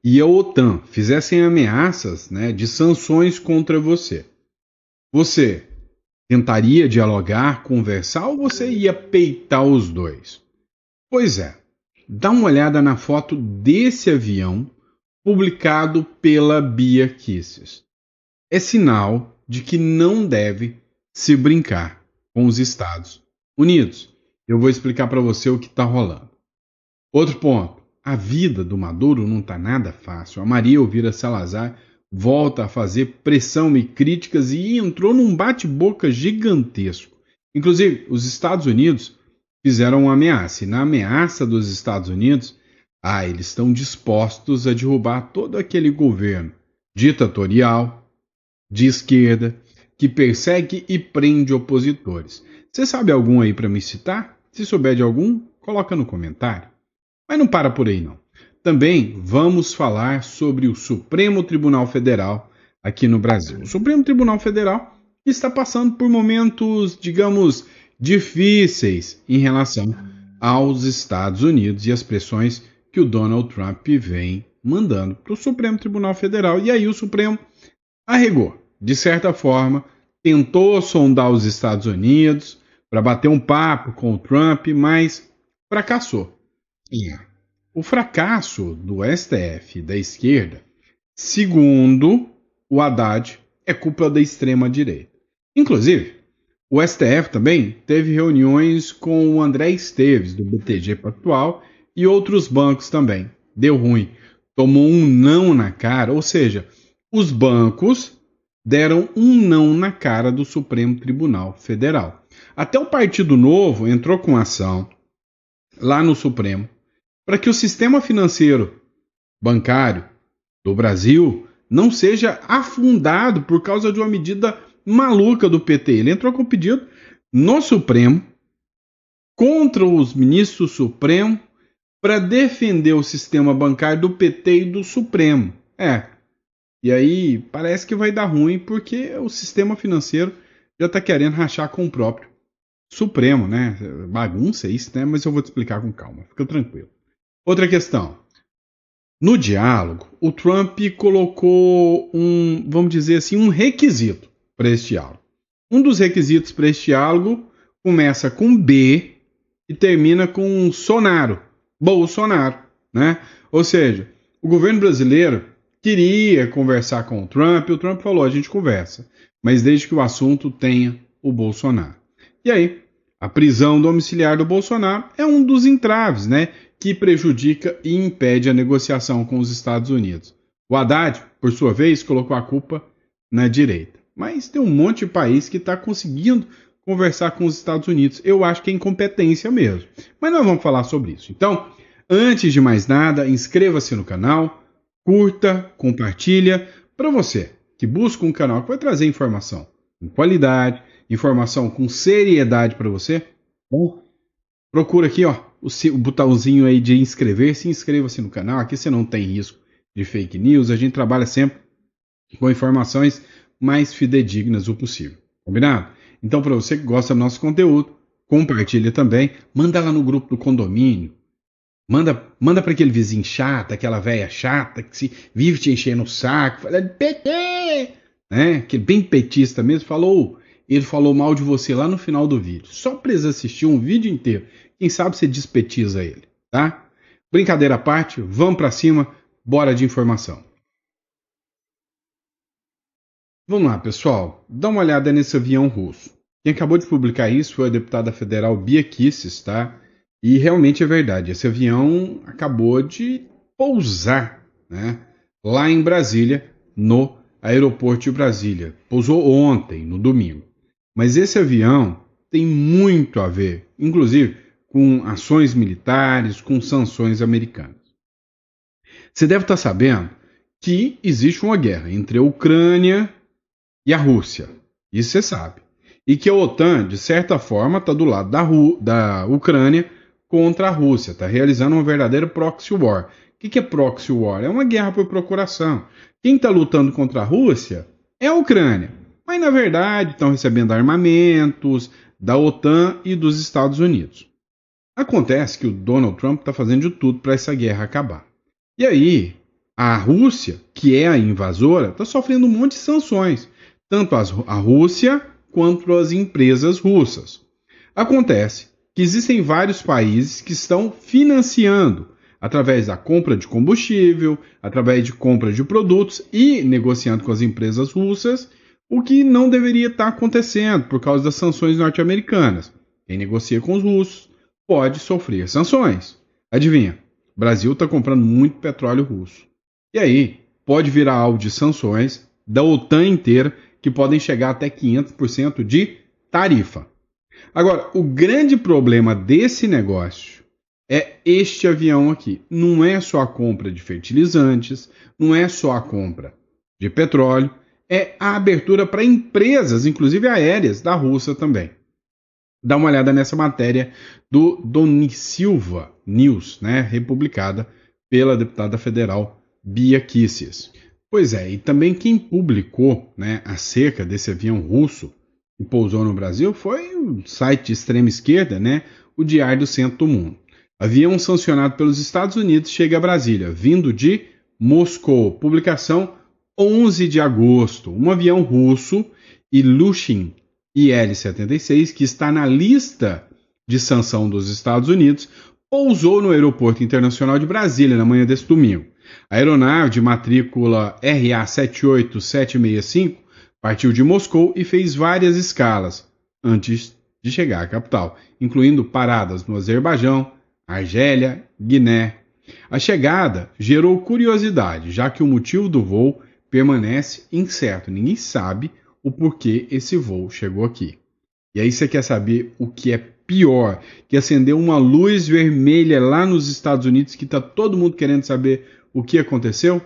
e a OTAN fizessem ameaças, né, de sanções contra você, você tentaria dialogar, conversar ou você ia peitar os dois? Pois é, dá uma olhada na foto desse avião publicado pela Bia Kicis. É sinal de que não deve se brincar com os Estados Unidos. Eu vou explicar para você o que está rolando. Outro ponto, a vida do Maduro não está nada fácil. A Maria Elvira Salazar volta a fazer pressão e críticas e entrou num bate-boca gigantesco. Inclusive, os Estados Unidos fizeram uma ameaça. E na ameaça dos Estados Unidos, eles estão dispostos a derrubar todo aquele governo ditatorial, de esquerda, que persegue e prende opositores. Você sabe algum aí para me citar? Se souber de algum, coloca no comentário. Mas não para por aí não. Também vamos falar sobre o Supremo Tribunal Federal aqui no Brasil. O Supremo Tribunal Federal está passando por momentos, digamos, difíceis em relação aos Estados Unidos e as pressões que o Donald Trump vem mandando para o Supremo Tribunal Federal. E aí o Supremo arregou. De certa forma, tentou sondar os Estados Unidos para bater um papo com o Trump, mas fracassou. O fracasso do STF da esquerda, segundo o Haddad, é culpa da extrema-direita. Inclusive, o STF também teve reuniões com o André Esteves, do BTG Pactual, e outros bancos também. Deu ruim. Tomou um não na cara, ou seja, os bancos deram um não na cara do Supremo Tribunal Federal. Até o Partido Novo entrou com ação lá no Supremo para que o sistema financeiro bancário do Brasil não seja afundado por causa de uma medida maluca do PT. Ele entrou com pedido no Supremo contra os ministros do Supremo para defender o sistema bancário do PT e do Supremo. E aí parece que vai dar ruim porque o sistema financeiro já está querendo rachar com o próprio Supremo, né? Bagunça isso, né? Mas eu vou te explicar com calma, fica tranquilo. Outra questão. No diálogo, o Trump colocou vamos dizer assim, um requisito para esse diálogo. Um dos requisitos para esse diálogo começa com B e termina com Bolsonaro, né? Ou seja, o governo brasileiro queria conversar com o Trump falou, a gente conversa, mas desde que o assunto tenha o Bolsonaro. E aí, a prisão domiciliar do Bolsonaro é um dos entraves, né, que prejudica e impede a negociação com os Estados Unidos. O Haddad, por sua vez, colocou a culpa na direita. Mas tem um monte de país que está conseguindo conversar com os Estados Unidos. Eu acho que é incompetência mesmo. Mas nós vamos falar sobre isso. Então, antes de mais nada, inscreva-se no canal, curta, compartilha, para você que busca um canal que vai trazer informação com qualidade, informação com seriedade para você. Bom, procura aqui, ó, o botãozinho aí de inscrever-se, inscreva-se no canal, aqui você não tem risco de fake news, a gente trabalha sempre com informações mais fidedignas o possível, combinado? Então, para você que gosta do nosso conteúdo, compartilha também, manda lá no grupo do condomínio, manda para aquele vizinho chato, aquela velha chata que vive te enchendo o saco, falando PT, né? Aquele bem petista mesmo, ele falou mal de você lá no final do vídeo. Só precisa assistir um vídeo inteiro. Quem sabe você despetiza ele, tá? Brincadeira à parte, vamos para cima, bora de informação. Vamos lá, pessoal, dá uma olhada nesse avião russo. Quem acabou de publicar isso foi a deputada federal Bia Kicis, tá? E realmente é verdade, esse avião acabou de pousar, né, lá em Brasília, no aeroporto de Brasília. Pousou ontem, no domingo. Mas esse avião tem muito a ver, inclusive, com ações militares, com sanções americanas. Você deve estar sabendo que existe uma guerra entre a Ucrânia e a Rússia. Isso você sabe. E que a OTAN, de certa forma, está do lado da Ucrânia contra a Rússia. Está realizando uma verdadeira proxy war. O que é proxy war? É uma guerra por procuração. Quem está lutando contra a Rússia é a Ucrânia. Mas, na verdade, estão recebendo armamentos da OTAN e dos Estados Unidos. Acontece que o Donald Trump está fazendo de tudo para essa guerra acabar. E aí, A Rússia, que é a invasora, está sofrendo um monte de sanções, tanto a Rússia quanto as empresas russas. Acontece que existem vários países que estão financiando, através da compra de combustível, através de compra de produtos e negociando com as empresas russas, o que não deveria estar acontecendo por causa das sanções norte-americanas. Quem negocia com os russos pode sofrer sanções. Adivinha? O Brasil está comprando muito petróleo russo. E aí, pode virar alvo de sanções da OTAN inteira, que podem chegar até 500% de tarifa. Agora, o grande problema desse negócio é este avião aqui. Não é só a compra de fertilizantes, não é só a compra de petróleo, é a abertura para empresas, inclusive aéreas, da Rússia também. Dá uma olhada nessa matéria do Doni Silva News, né, republicada pela deputada federal Bia Kicis. Pois é, e também quem publicou, né, acerca desse avião russo que pousou no Brasil foi o site de extrema esquerda, né, o Diário do Centro do Mundo. Avião sancionado pelos Estados Unidos chega a Brasília, vindo de Moscou. Publicação 11 de agosto. Um avião russo, Ilyushin IL-76, que está na lista de sanção dos Estados Unidos, pousou no Aeroporto Internacional de Brasília na manhã deste domingo. A aeronave de matrícula RA78765 partiu de Moscou e fez várias escalas antes de chegar à capital, incluindo paradas no Azerbaijão, Argélia, Guiné. A chegada gerou curiosidade, já que o motivo do voo permanece incerto. Ninguém sabe o porquê esse voo chegou aqui. E aí você quer saber o que é pior, que acendeu uma luz vermelha lá nos Estados Unidos, que está todo mundo querendo saber o que aconteceu?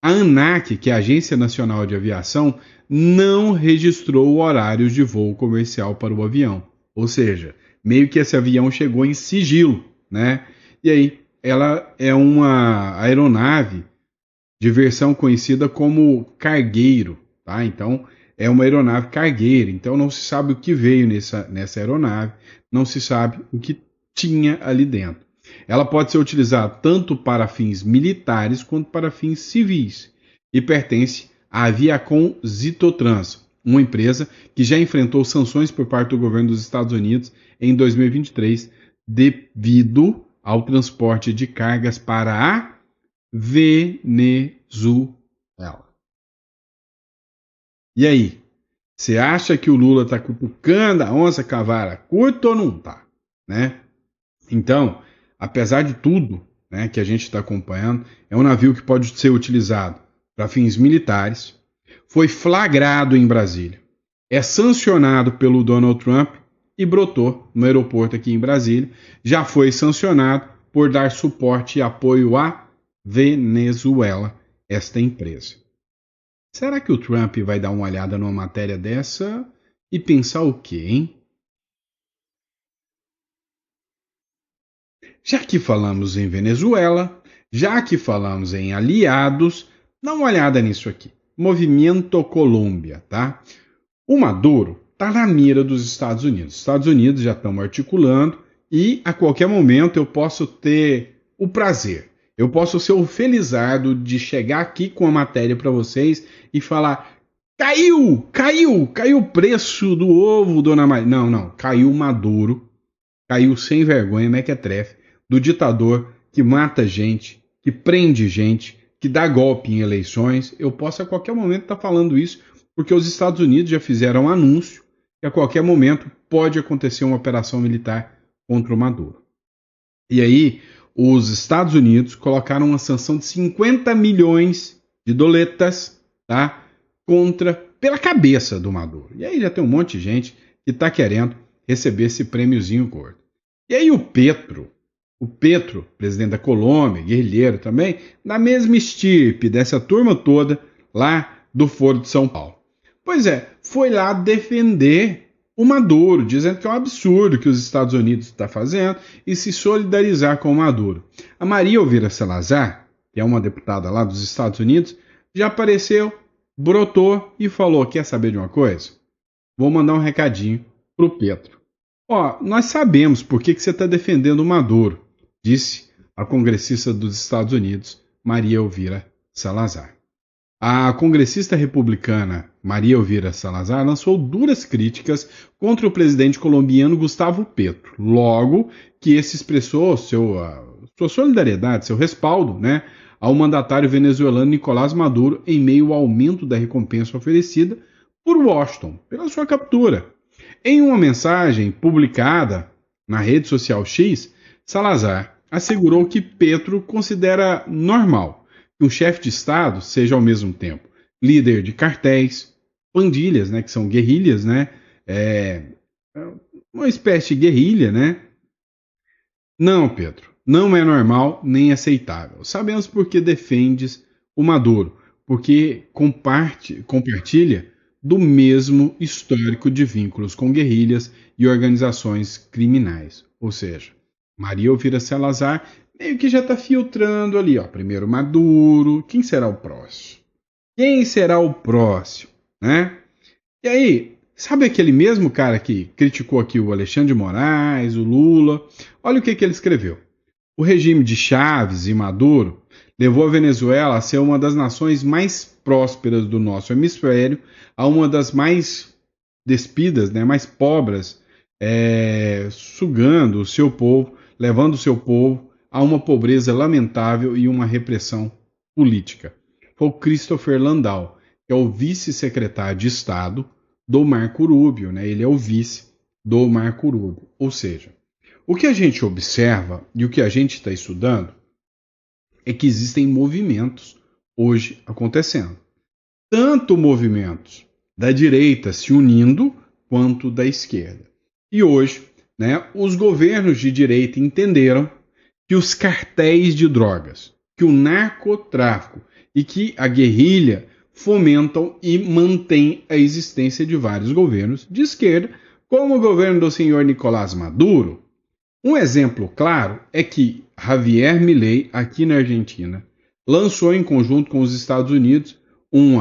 A ANAC, que é a Agência Nacional de Aviação, não registrou horários de voo comercial para o avião. Ou seja, meio que esse avião chegou em sigilo, né? E aí, ela é uma aeronave de versão conhecida como cargueiro, tá? Então, é uma aeronave cargueira. Então, não se sabe o que veio nessa aeronave, não se sabe o que tinha ali dentro. Ela pode ser utilizada tanto para fins militares quanto para fins civis e pertence à Aviacom Zitotrans, uma empresa que já enfrentou sanções por parte do governo dos Estados Unidos em 2023 devido ao transporte de cargas para a Venezuela. E aí, você acha que o Lula está cutucando a onça cavara curta ou não está? Né? Então, apesar de tudo, né, que a gente está acompanhando, é um navio que pode ser utilizado para fins militares, foi flagrado em Brasília, é sancionado pelo Donald Trump e brotou no aeroporto aqui em Brasília, já foi sancionado por dar suporte e apoio à Venezuela, esta empresa. Será que o Trump vai dar uma olhada numa matéria dessa e pensar o quê, hein? Já que falamos em Venezuela, já que falamos em aliados, dá uma olhada nisso aqui. Movimento Colômbia, tá? O Maduro está na mira dos Estados Unidos. Os Estados Unidos já estão articulando e a qualquer momento eu posso ter o prazer, eu posso ser o felizardo de chegar aqui com a matéria para vocês e falar: caiu o preço do ovo, dona Maria. Não, caiu Maduro, caiu sem vergonha, mequetrefe, do ditador que mata gente, que prende gente, que dá golpe em eleições. Eu posso a qualquer momento estar falando isso, porque os Estados Unidos já fizeram um anúncio que a qualquer momento pode acontecer uma operação militar contra o Maduro. E aí, os Estados Unidos colocaram uma sanção de 50 milhões de doletas, tá, pela cabeça do Maduro. E aí já tem um monte de gente que está querendo receber esse prêmiozinho gordo. E aí o Petro, presidente da Colômbia, guerrilheiro também, da mesma estirpe dessa turma toda lá do Foro de São Paulo. Pois é, foi lá defender o Maduro, dizendo que é um absurdo que os Estados Unidos estão fazendo e se solidarizar com o Maduro. A Maria Elvira Salazar, que é uma deputada lá dos Estados Unidos, já apareceu, brotou e falou: quer saber de uma coisa? Vou mandar um recadinho pro Petro. Ó, nós sabemos por que você está defendendo o Maduro, disse a congressista dos Estados Unidos, Maria Elvira Salazar. A congressista republicana Maria Elvira Salazar lançou duras críticas contra o presidente colombiano Gustavo Petro, logo que esse expressou sua solidariedade, seu respaldo, né, ao mandatário venezuelano Nicolás Maduro em meio ao aumento da recompensa oferecida por Washington pela sua captura. Em uma mensagem publicada na rede social X, Salazar assegurou que Petro considera normal que um chefe de Estado seja ao mesmo tempo líder de cartéis, pandilhas, né, que são guerrilhas, né, uma espécie de guerrilha, né? Não, Pedro, não é normal nem aceitável. Sabemos porque defendes o Maduro, porque compartilha do mesmo histórico de vínculos com guerrilhas e organizações criminais. Ou seja, Maria Elvira Salazar meio que já está filtrando ali, ó. Primeiro Maduro, quem será o próximo? Quem será o próximo, né? E aí, sabe aquele mesmo cara que criticou aqui o Alexandre de Moraes, o Lula? Olha o que ele escreveu. O regime de Chávez e Maduro levou a Venezuela a ser uma das nações mais prósperas do nosso hemisfério, a uma das mais despidas, né, mais pobres, sugando o seu povo, levando o seu povo a uma pobreza lamentável e uma repressão política. Foi o Christopher Landau, que é o vice-secretário de Estado do Marco Rubio, né? Ele é o vice do Marco Rubio. Ou seja, o que a gente observa e o que a gente está estudando é que existem movimentos hoje acontecendo. Tanto movimentos da direita se unindo, quanto da esquerda. E hoje, né, os governos de direita entenderam que os cartéis de drogas, que o narcotráfico e que a guerrilha fomentam e mantêm a existência de vários governos de esquerda, como o governo do senhor Nicolás Maduro. Um exemplo claro é que Javier Milei, aqui na Argentina, lançou em conjunto com os Estados Unidos um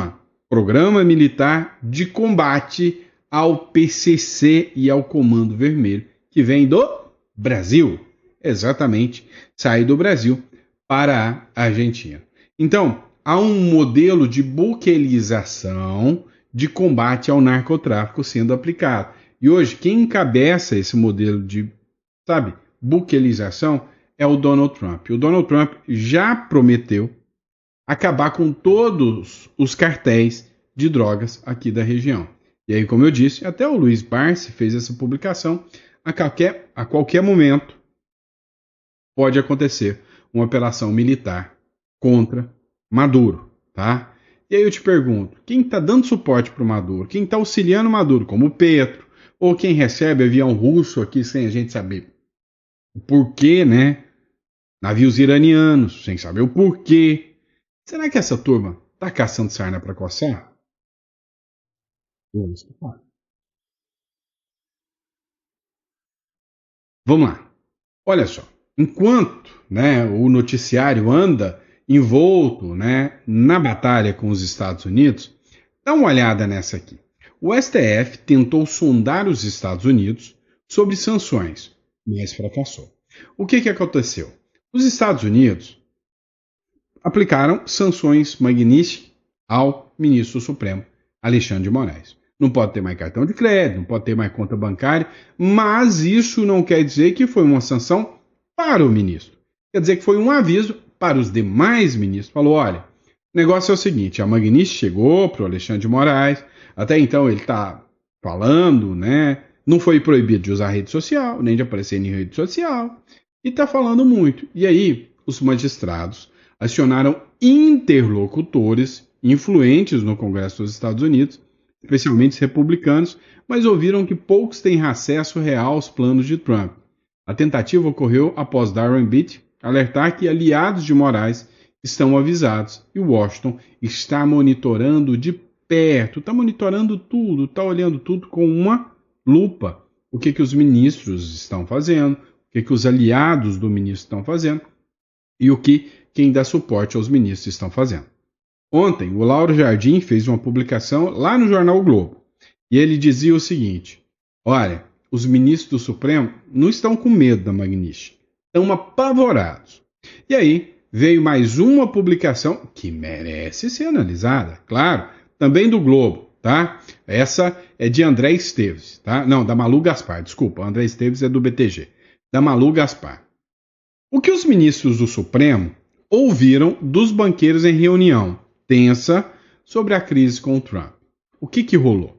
programa militar de combate ao PCC e ao Comando Vermelho, que vem do Brasil. Exatamente, sair do Brasil para a Argentina. Então, há um modelo de buquelização de combate ao narcotráfico sendo aplicado. E hoje, quem encabeça esse modelo de, buquelização é o Donald Trump. O Donald Trump já prometeu acabar com todos os cartéis de drogas aqui da região. E aí, como eu disse, até o Luiz Barsi fez essa publicação. A qualquer momento pode acontecer uma operação militar contra Maduro, tá? E aí eu te pergunto, quem está dando suporte para o Maduro? Quem está auxiliando o Maduro, como o Petro? Ou quem recebe avião russo aqui sem a gente saber o porquê, né? Navios iranianos, sem saber o porquê. Será que essa turma está caçando sarna para coçar? Vamos lá. Olha só. Enquanto, né, o noticiário anda envolto, né, na batalha com os Estados Unidos, dá uma olhada nessa aqui. O STF tentou sondar os Estados Unidos sobre sanções, mas fracassou. O que aconteceu? Os Estados Unidos aplicaram sanções magníficas ao ministro Supremo, Alexandre de Moraes. Não pode ter mais cartão de crédito, não pode ter mais conta bancária, mas isso não quer dizer que foi uma sanção para o ministro. Quer dizer que foi um aviso para os demais ministros. Falou, olha, o negócio é o seguinte, a Magnífica chegou para o Alexandre de Moraes, até então ele está falando, né? Não foi proibido de usar rede social, nem de aparecer em rede social, e está falando muito. E aí, os magistrados acionaram interlocutores influentes no Congresso dos Estados Unidos, especialmente os republicanos, mas ouviram que poucos têm acesso real aos planos de Trump. A tentativa ocorreu após Darren Beattie alertar que aliados de Moraes estão avisados e Washington está monitorando de perto, está monitorando tudo, está olhando tudo com uma lupa. O que os ministros estão fazendo, o que os aliados do ministro estão fazendo e o que quem dá suporte aos ministros estão fazendo. Ontem, o Lauro Jardim fez uma publicação lá no jornal o Globo e ele dizia o seguinte, olha, os ministros do Supremo não estão com medo da Magnífica, estão apavorados. E aí veio mais uma publicação que merece ser analisada, claro, também do Globo, tá? Essa é de André Esteves, tá? Não, da Malu Gaspar, desculpa, André Esteves é do BTG, da Malu Gaspar. O que os ministros do Supremo ouviram dos banqueiros em reunião tensa sobre a crise com o Trump? O que rolou?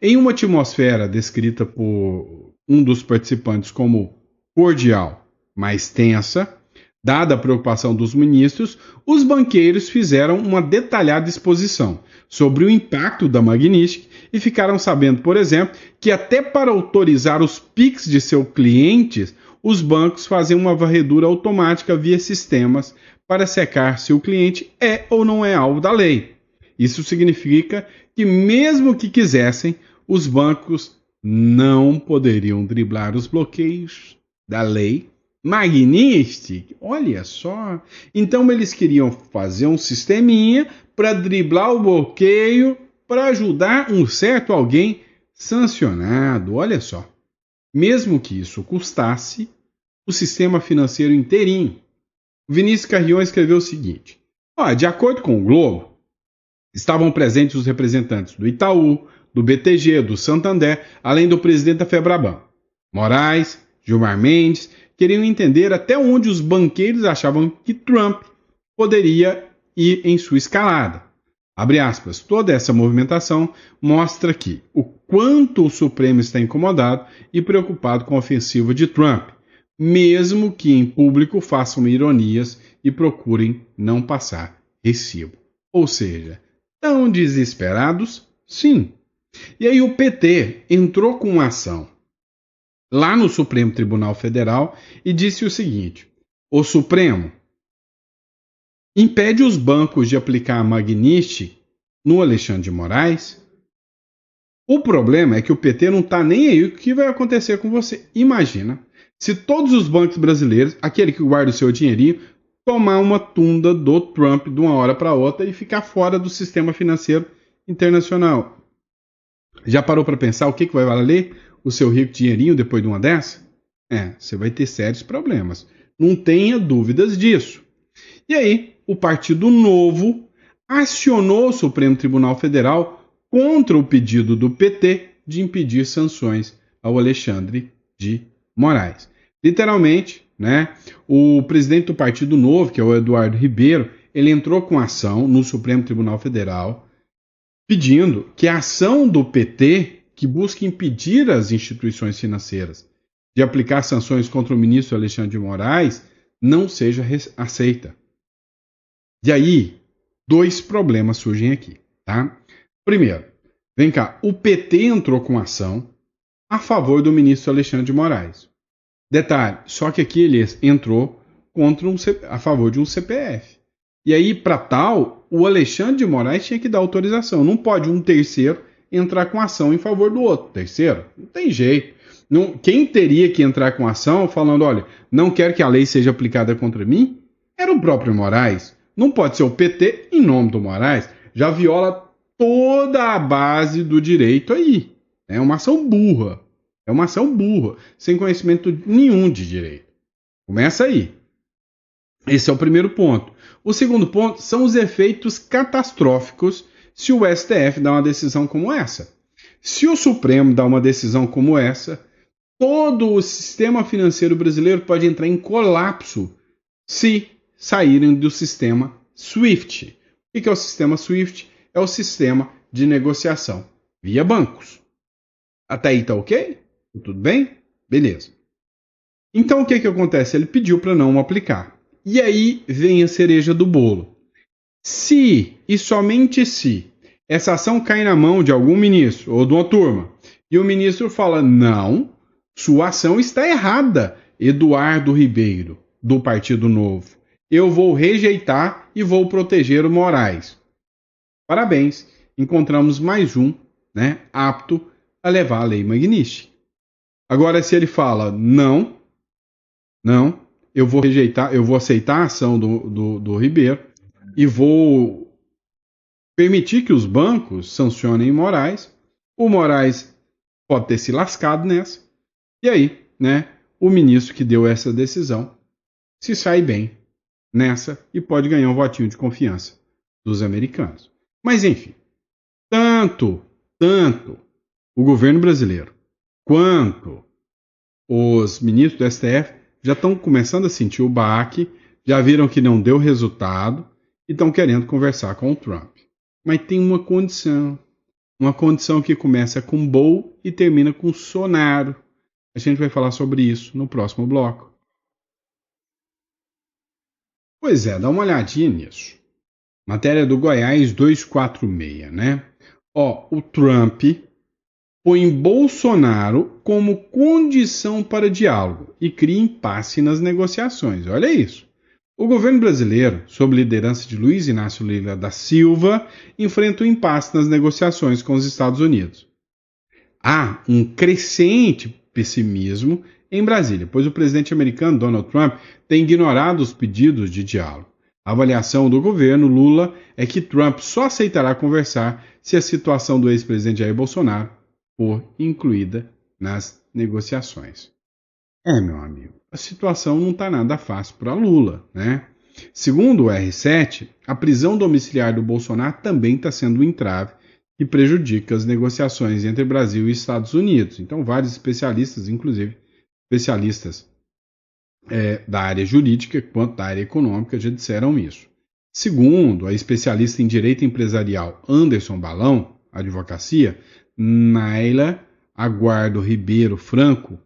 Em uma atmosfera descrita por um dos participantes como cordial, mas tensa, dada a preocupação dos ministros, os banqueiros fizeram uma detalhada exposição sobre o impacto da Magnitsky e ficaram sabendo, por exemplo, que até para autorizar os PIX de seus clientes, os bancos fazem uma varredura automática via sistemas para checar se o cliente é ou não é alvo da lei. Isso significa que, mesmo que quisessem, os bancos não poderiam driblar os bloqueios da lei Magnitsky. Olha só. Então eles queriam fazer um sisteminha para driblar o bloqueio, para ajudar um certo alguém sancionado. Olha só. Mesmo que isso custasse o sistema financeiro inteirinho. Vinícius Carrion escreveu o seguinte: de acordo com o Globo, estavam presentes os representantes do Itaú, do BTG, do Santander, além do presidente da Febraban. Moraes, Gilmar Mendes, queriam entender até onde os banqueiros achavam que Trump poderia ir em sua escalada. Abre aspas, toda essa movimentação mostra que o quanto o Supremo está incomodado e preocupado com a ofensiva de Trump, mesmo que em público façam ironias e procurem não passar recibo. Ou seja, tão desesperados? Sim. E aí o PT entrou com uma ação lá no Supremo Tribunal Federal e disse o seguinte: o Supremo impede os bancos de aplicar a Magnitsky no Alexandre de Moraes. O problema é que o PT não está nem aí o que vai acontecer com você. Imagina se todos os bancos brasileiros, aquele que guarda o seu dinheirinho, tomar uma tunda do Trump de uma hora para outra e ficar fora do sistema financeiro internacional. Já parou para pensar o que vai valer o seu rico dinheirinho depois de uma dessa? Você vai ter sérios problemas. Não tenha dúvidas disso. E aí, o Partido Novo acionou o Supremo Tribunal Federal contra o pedido do PT de impedir sanções ao Alexandre de Moraes. Literalmente, o presidente do Partido Novo, que é o Eduardo Ribeiro, ele entrou com ação no Supremo Tribunal Federal pedindo que a ação do PT, que busca impedir as instituições financeiras de aplicar sanções contra o ministro Alexandre de Moraes, não seja aceita. E aí, dois problemas surgem aqui, tá? Primeiro, vem cá, o PT entrou com ação a favor do ministro Alexandre de Moraes. Detalhe, só que aqui ele entrou a favor de um CPF. E aí, para tal, o Alexandre de Moraes tinha que dar autorização. Não pode um terceiro entrar com ação em favor do outro. Terceiro? Não tem jeito. Quem teria que entrar com ação falando, olha, não quero que a lei seja aplicada contra mim? Era o próprio Moraes. Não pode ser o PT em nome do Moraes. Já viola toda a base do direito aí. É uma ação burra. É uma ação burra, sem conhecimento nenhum de direito. Começa aí. Esse é o primeiro ponto. O segundo ponto são os efeitos catastróficos se o STF dá uma decisão como essa. Se o Supremo dá uma decisão como essa, todo o sistema financeiro brasileiro pode entrar em colapso se saírem do sistema SWIFT. O que é o sistema SWIFT? É o sistema de negociação via bancos. Até aí tá ok? Tudo bem? Beleza. Então o que acontece? Ele pediu para não aplicar. E aí vem a cereja do bolo. Se, e somente se, essa ação cai na mão de algum ministro ou de uma turma, e o ministro fala, não, sua ação está errada, Eduardo Ribeiro, do Partido Novo. Eu vou rejeitar e vou proteger o Moraes. Parabéns, encontramos mais um, apto a levar a lei Magnitsky. Agora, se ele fala, não, eu vou rejeitar, eu vou aceitar a ação do Ribeiro e vou permitir que os bancos sancionem Moraes, o Moraes pode ter se lascado nessa, e aí, o ministro que deu essa decisão se sai bem, nessa e pode ganhar um votinho de confiança dos americanos. Mas enfim, tanto o governo brasileiro quanto os ministros do STF já estão começando a sentir o baque, já viram que não deu resultado e estão querendo conversar com o Trump. Mas tem uma condição que começa com Bol e termina com Sonaro. A gente vai falar sobre isso no próximo bloco. Pois é, dá uma olhadinha nisso. Matéria do Goiás 246, né? O Trump põe Bolsonaro como condição para diálogo e cria impasse nas negociações. Olha isso. O governo brasileiro, sob liderança de Luiz Inácio Lula da Silva, enfrenta um impasse nas negociações com os Estados Unidos. Há um crescente pessimismo em Brasília, pois o presidente americano Donald Trump tem ignorado os pedidos de diálogo. A avaliação do governo Lula é que Trump só aceitará conversar se a situação do ex-presidente Jair Bolsonaro for incluída nas negociações. Meu amigo, a situação não está nada fácil para Lula, né? Segundo o R7, a prisão domiciliar do Bolsonaro também está sendo um entrave que prejudica as negociações entre Brasil e Estados Unidos. Então, vários especialistas, inclusive especialistas da área jurídica quanto da área econômica, já disseram isso. Segundo a especialista em direito empresarial Anderson Balão, advocacia, Naila Aguardo Ribeiro Franco,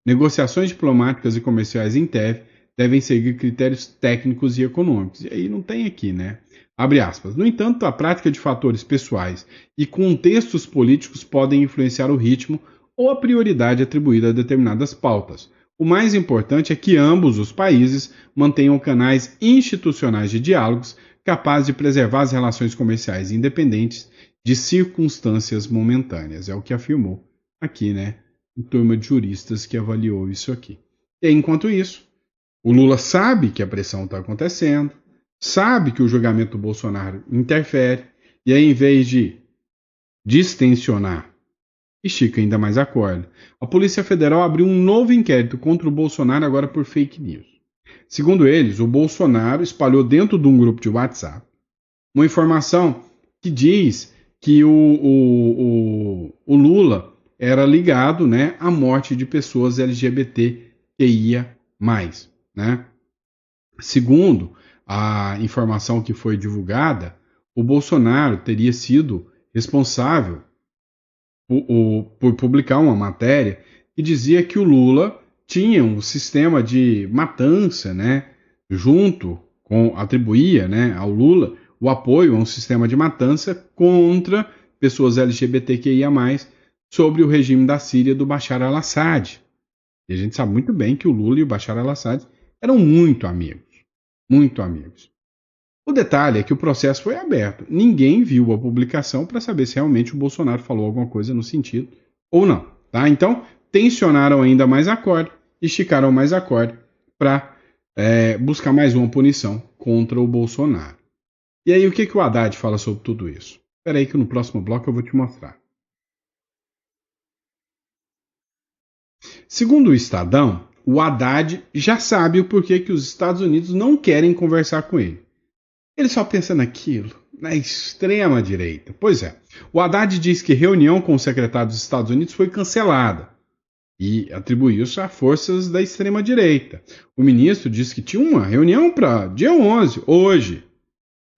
negociações diplomáticas e comerciais em TEV devem seguir critérios técnicos e econômicos. E aí não tem aqui, né? Abre aspas. No entanto, a prática de fatores pessoais e contextos políticos podem influenciar o ritmo ou a prioridade atribuída a determinadas pautas. O mais importante é que ambos os países mantenham canais institucionais de diálogos capazes de preservar as relações comerciais independentes de circunstâncias momentâneas. É o que afirmou aqui, né? Uma turma de juristas que avaliou isso aqui. E aí, enquanto isso, o Lula sabe que a pressão está acontecendo, sabe que o julgamento do Bolsonaro interfere, e aí, em vez de distensionar, estica ainda mais a corda. A Polícia Federal abriu um novo inquérito contra o Bolsonaro agora por fake news. Segundo eles, o Bolsonaro espalhou dentro de um grupo de WhatsApp uma informação que diz que o Lula era ligado, né, à morte de pessoas LGBTQIA+, né? Segundo a informação que foi divulgada, o Bolsonaro teria sido responsável por publicar uma matéria que dizia que o Lula tinha um sistema de matança, né, atribuía, né, ao Lula o apoio a um sistema de matança contra pessoas LGBTQIA+, sobre o regime da Síria do Bashar al-Assad. E a gente sabe muito bem que o Lula e o Bashar al-Assad eram muito amigos. Muito amigos. O detalhe é que o processo foi aberto. Ninguém viu a publicação para saber se realmente o Bolsonaro falou alguma coisa no sentido ou não. Tá? Então, tensionaram ainda mais a corda, esticaram mais a corda para buscar mais uma punição contra o Bolsonaro. E aí, o que o Haddad fala sobre tudo isso? Espera aí que no próximo bloco eu vou te mostrar. Segundo o Estadão, o Haddad já sabe o porquê que os Estados Unidos não querem conversar com ele. Ele só pensa naquilo, na extrema direita. Pois é, o Haddad diz que a reunião com o secretário dos Estados Unidos foi cancelada e atribuiu isso a forças da extrema direita. O ministro disse que tinha uma reunião para dia 11, hoje,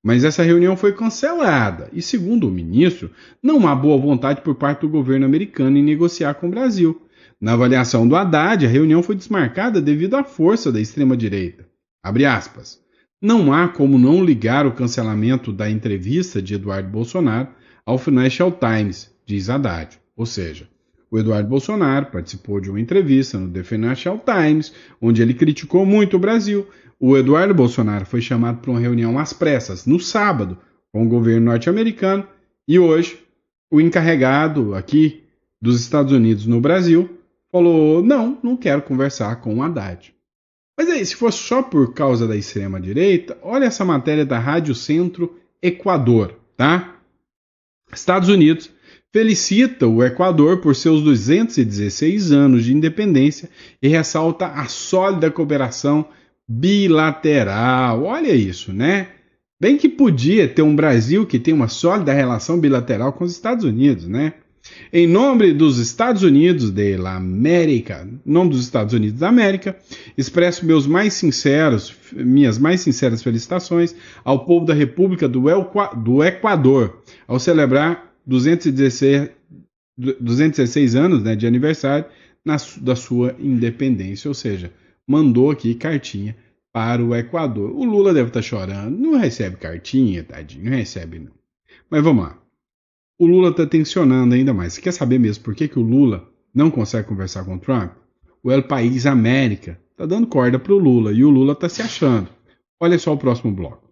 mas essa reunião foi cancelada. E segundo o ministro, não há boa vontade por parte do governo americano em negociar com o Brasil. Na avaliação do Haddad, a reunião foi desmarcada devido à força da extrema-direita. Abre aspas. Não há como não ligar o cancelamento da entrevista de Eduardo Bolsonaro ao Financial Times, diz Haddad. Ou seja, o Eduardo Bolsonaro participou de uma entrevista no The Financial Times, onde ele criticou muito o Brasil. O Eduardo Bolsonaro foi chamado para uma reunião às pressas, no sábado, com o governo norte-americano, e hoje o encarregado aqui dos Estados Unidos no Brasil falou, não quero conversar com o Haddad. Mas aí, se for só por causa da extrema-direita, olha essa matéria da Rádio Centro Equador, tá? Estados Unidos felicita o Equador por seus 216 anos de independência e ressalta a sólida cooperação bilateral. Olha isso, né? Bem que podia ter um Brasil que tem uma sólida relação bilateral com os Estados Unidos, né? Em nome dos Estados Unidos da América, em nome dos Estados Unidos da América, expresso minhas mais sinceras felicitações ao povo da República do Equador, ao celebrar 216 anos, né, de aniversário da sua independência, ou seja, mandou aqui cartinha para o Equador. O Lula deve estar chorando, não recebe cartinha, tadinho, não recebe não. Mas vamos lá. O Lula está tensionando ainda mais. Você quer saber mesmo por que o Lula não consegue conversar com o Trump? O El País América está dando corda para o Lula e o Lula está se achando. Olha só o próximo bloco.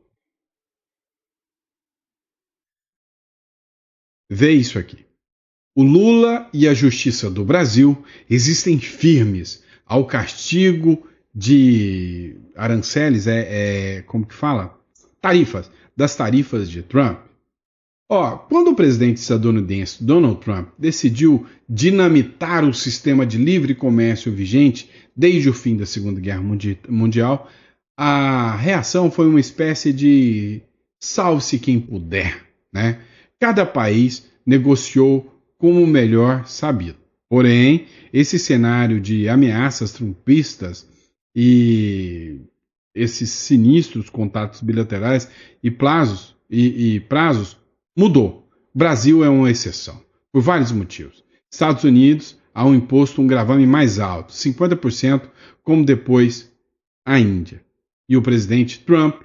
Vê isso aqui. O Lula e a Justiça do Brasil existem firmes ao castigo de aranceles, como que fala? Tarifas, das tarifas de Trump. Quando o presidente estadunidense Donald Trump decidiu dinamitar o sistema de livre comércio vigente desde o fim da Segunda Guerra Mundial, a reação foi uma espécie de salve-se quem puder, né? Cada país negociou como melhor sabido. Porém, esse cenário de ameaças trumpistas e esses sinistros contatos bilaterais e prazos mudou. O Brasil é uma exceção, por vários motivos. Estados Unidos há um imposto, um gravame mais alto, 50%, como depois a Índia. E o presidente Trump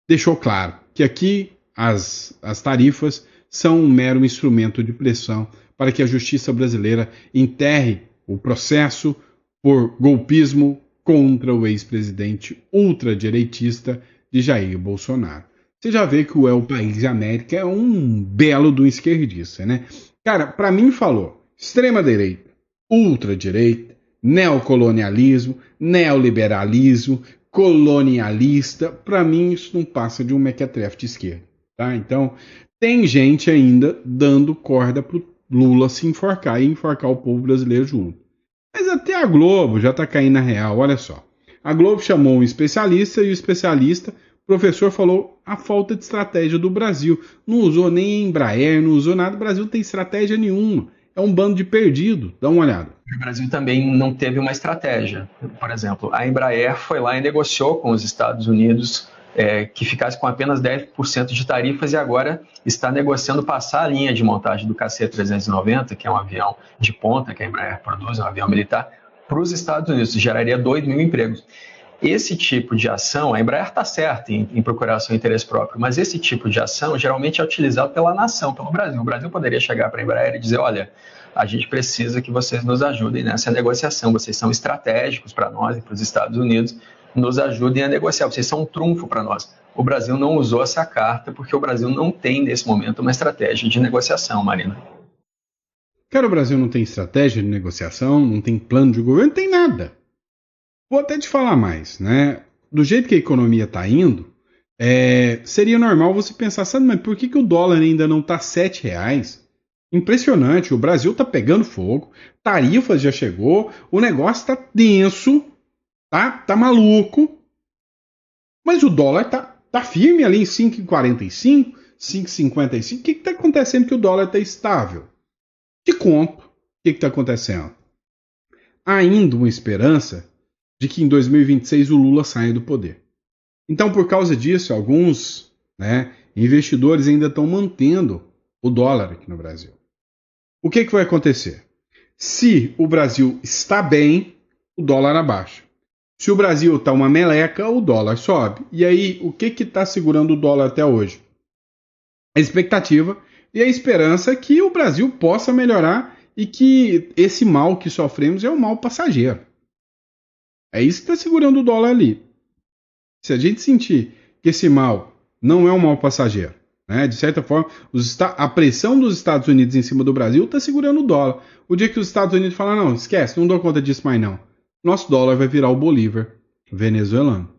deixou claro que aqui as tarifas são um mero instrumento de pressão para que a justiça brasileira enterre o processo por golpismo contra o ex-presidente ultradireitista de Jair Bolsonaro. Você já vê que o País América é um belo do esquerdista, né? Cara, para mim falou extrema-direita, ultradireita, neocolonialismo, neoliberalismo, colonialista. Para mim isso não passa de um mequetrefe de esquerda, tá? Então, tem gente ainda dando corda pro Lula se enforcar e enforcar o povo brasileiro junto. Mas até a Globo já tá caindo na real, olha só. A Globo chamou um especialista e o especialista... O professor falou a falta de estratégia do Brasil. Não usou nem Embraer, não usou nada. O Brasil não tem estratégia nenhuma. É um bando de perdido. Dá uma olhada. O Brasil também não teve uma estratégia. Por exemplo, a Embraer foi lá e negociou com os Estados Unidos que ficasse com apenas 10% de tarifas e agora está negociando passar a linha de montagem do KC-390, que é um avião de ponta que a Embraer produz, um avião militar, para os Estados Unidos. Isso geraria 2 mil empregos. Esse tipo de ação, a Embraer está certa em procurar seu interesse próprio, mas esse tipo de ação geralmente é utilizado pela nação, pelo Brasil. O Brasil poderia chegar para a Embraer e dizer, olha, a gente precisa que vocês nos ajudem nessa negociação, vocês são estratégicos para nós e para os Estados Unidos, nos ajudem a negociar, vocês são um trunfo para nós. O Brasil não usou essa carta porque o Brasil não tem, nesse momento, uma estratégia de negociação, Marina. Cara, o Brasil não tem estratégia de negociação, não tem plano de governo, não tem nada. Vou até te falar mais, né? Do jeito que a economia está indo, seria normal você pensar, sabe, mas por que o dólar ainda não está R$7? Impressionante, o Brasil está pegando fogo, tarifas já chegou, o negócio está denso, tá maluco, mas o dólar tá firme ali em 5,45, 5,55. O que está acontecendo que o dólar está estável? Te conto o que está acontecendo. Há ainda uma esperança de que em 2026 o Lula saia do poder. Então, por causa disso, alguns investidores ainda estão mantendo o dólar aqui no Brasil. O que vai acontecer? Se o Brasil está bem, o dólar abaixa. Se o Brasil está uma meleca, o dólar sobe. E aí, o que está segurando o dólar até hoje? A expectativa e a esperança que o Brasil possa melhorar e que esse mal que sofremos é um mal passageiro. É isso que está segurando o dólar ali. Se a gente sentir que esse mal não é um mal passageiro, de certa forma, a pressão dos Estados Unidos em cima do Brasil está segurando o dólar. O dia que os Estados Unidos falam, não, esquece, não dou conta disso mais não. Nosso dólar vai virar o Bolívar venezuelano.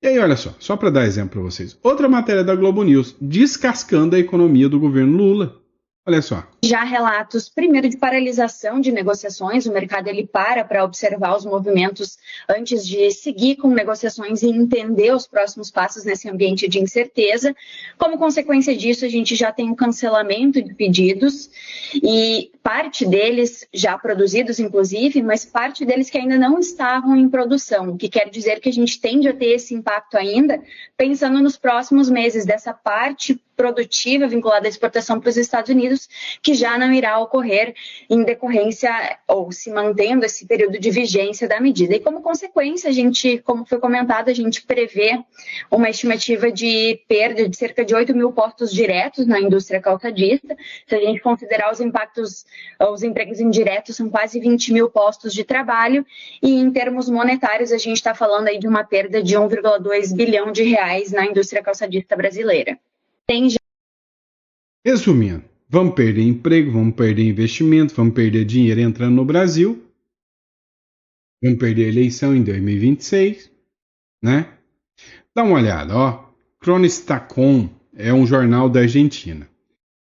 E aí, olha só para dar exemplo para vocês. Outra matéria da Globo News, descascando a economia do governo Lula. Olha só. Já relatos, primeiro, de paralisação de negociações, o mercado ele para observar os movimentos antes de seguir com negociações e entender os próximos passos nesse ambiente de incerteza. Como consequência disso, a gente já tem um cancelamento de pedidos e parte deles já produzidos, inclusive, mas parte deles que ainda não estavam em produção, o que quer dizer que a gente tende a ter esse impacto ainda, pensando nos próximos meses dessa parte produtiva vinculada à exportação para os Estados Unidos, que já não irá ocorrer em decorrência ou se mantendo esse período de vigência da medida. E como consequência, a gente, como foi comentado, a gente prevê uma estimativa de perda de cerca de 8 mil postos diretos na indústria calçadista. Se a gente considerar os impactos, os empregos indiretos são quase 20 mil postos de trabalho e em termos monetários a gente está falando aí de uma perda de 1,2 bilhão de reais na indústria calçadista brasileira. Resumindo, vamos perder emprego, vamos perder investimento, vamos perder dinheiro entrando no Brasil, vamos perder a eleição em 2026, né? Dá uma olhada, ó. Cronistacom é um jornal da Argentina.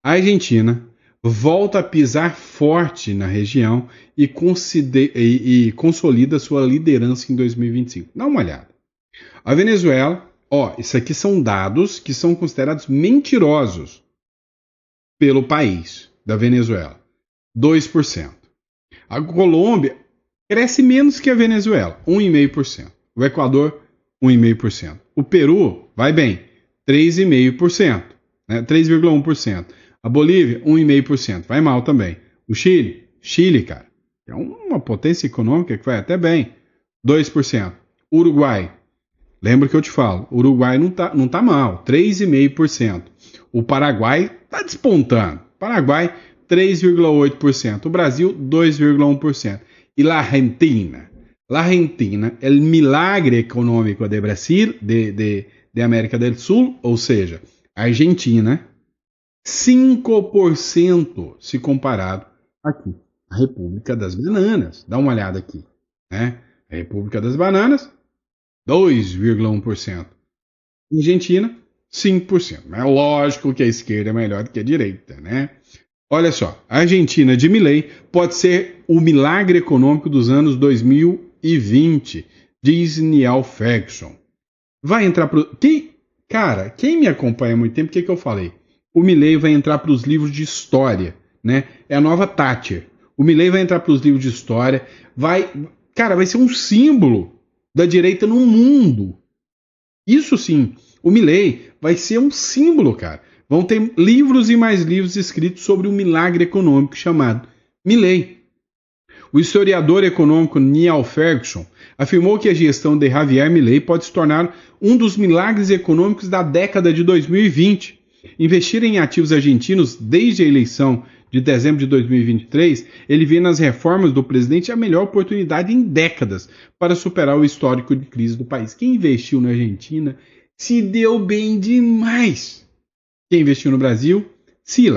A Argentina volta a pisar forte na região e consolida sua liderança em 2025. Dá uma olhada. A Venezuela, ó, isso aqui são dados que são considerados mentirosos pelo país da Venezuela. 2%. A Colômbia cresce menos que a Venezuela, 1,5%. O Equador, 1,5%. O Peru vai bem, 3,5%, né? 3,1%. A Bolívia, 1,5%. Vai mal também. O Chile, cara, é uma potência econômica que vai até bem, 2%. Uruguai, lembra que eu te falo, o Uruguai não tá mal, 3,5%. O Paraguai está despontando. Paraguai, 3,8%. O Brasil, 2,1%. E a Argentina? A Argentina é o milagre econômico de Brasil, de América do Sul, ou seja, a Argentina, 5% se comparado aqui. A República das Bananas. Dá uma olhada aqui, né? A República das Bananas, 2,1%. Argentina, 5%. Mas é lógico que a esquerda é melhor do que a direita, né? Olha só, a Argentina de Milei pode ser o milagre econômico dos anos 2020, diz Niall Ferguson. Vai entrar para... Quem me acompanha há muito tempo, o que eu falei? O Milei vai entrar para os livros de história, né? É a nova Thatcher. O Milei vai entrar para os livros de história, vai ser um símbolo da direita no mundo. Isso sim, o Milei vai ser um símbolo, cara. Vão ter livros e mais livros escritos sobre o milagre econômico chamado Milei. O historiador econômico Niall Ferguson afirmou que a gestão de Javier Milei pode se tornar um dos milagres econômicos da década de 2020. Investir em ativos argentinos desde a eleição de dezembro de 2023, ele vê nas reformas do presidente a melhor oportunidade em décadas para superar o histórico de crise do país. Quem investiu na Argentina se deu bem demais. Quem investiu no Brasil se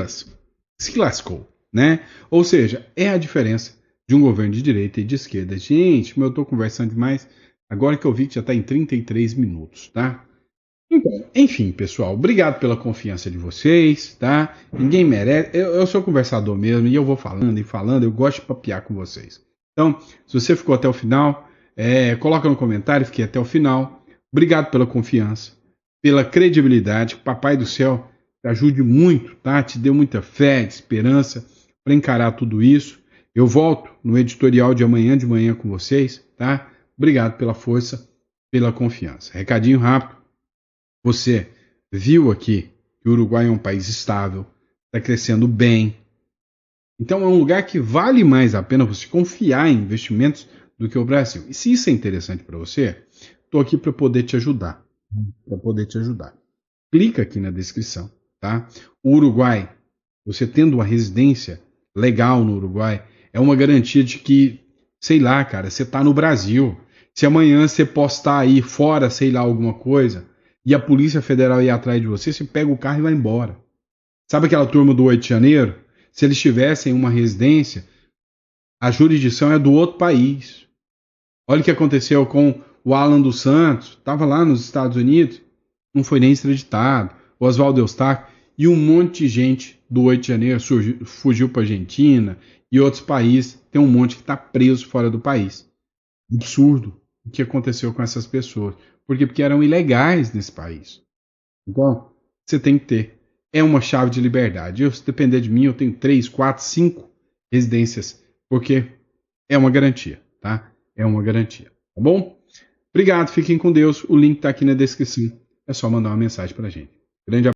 lascou, né? Ou seja, é a diferença de um governo de direita e de esquerda. Gente, eu estou conversando demais, agora que eu vi que já está em 33 minutos, tá? Então, enfim, pessoal, obrigado pela confiança de vocês, tá? Ninguém merece, eu sou conversador mesmo e eu vou falando e falando, eu gosto de papear com vocês. Então, se você ficou até o final, coloca no comentário, fiquei até o final. Obrigado pela confiança, pela credibilidade, o Papai do Céu te ajude muito, tá? Te dê muita fé, esperança para encarar tudo isso. Eu volto no editorial de amanhã de manhã com vocês, tá? Obrigado pela força, pela confiança. Recadinho rápido. Você viu aqui que o Uruguai é um país estável, está crescendo bem. Então é um lugar que vale mais a pena você confiar em investimentos do que o Brasil. E se isso é interessante para você, estou aqui para poder te ajudar. Clica aqui na descrição, tá? O Uruguai, você tendo uma residência legal no Uruguai, é uma garantia de que, sei lá, cara, você está no Brasil. Se amanhã você postar aí fora, sei lá, alguma coisa, e a Polícia Federal ir atrás de você, você pega o carro e vai embora. Sabe aquela turma do 8 de janeiro? Se eles tivessem uma residência, a jurisdição é do outro país. Olha o que aconteceu com o Alan dos Santos, estava lá nos Estados Unidos, não foi nem extraditado. O Oswaldo Eustáquio. e um monte de gente do 8 de janeiro fugiu para a Argentina e outros países. Tem um monte que está preso fora do país. Absurdo o que aconteceu com essas pessoas. Por quê? Porque eram ilegais nesse país. Então, você tem que ter. É uma chave de liberdade. Se depender de mim, eu tenho 3, 4, 5 residências, porque é uma garantia, tá? É uma garantia, tá bom? Obrigado, fiquem com Deus. O link está aqui na descrição. É só mandar uma mensagem para a gente. Grande abraço.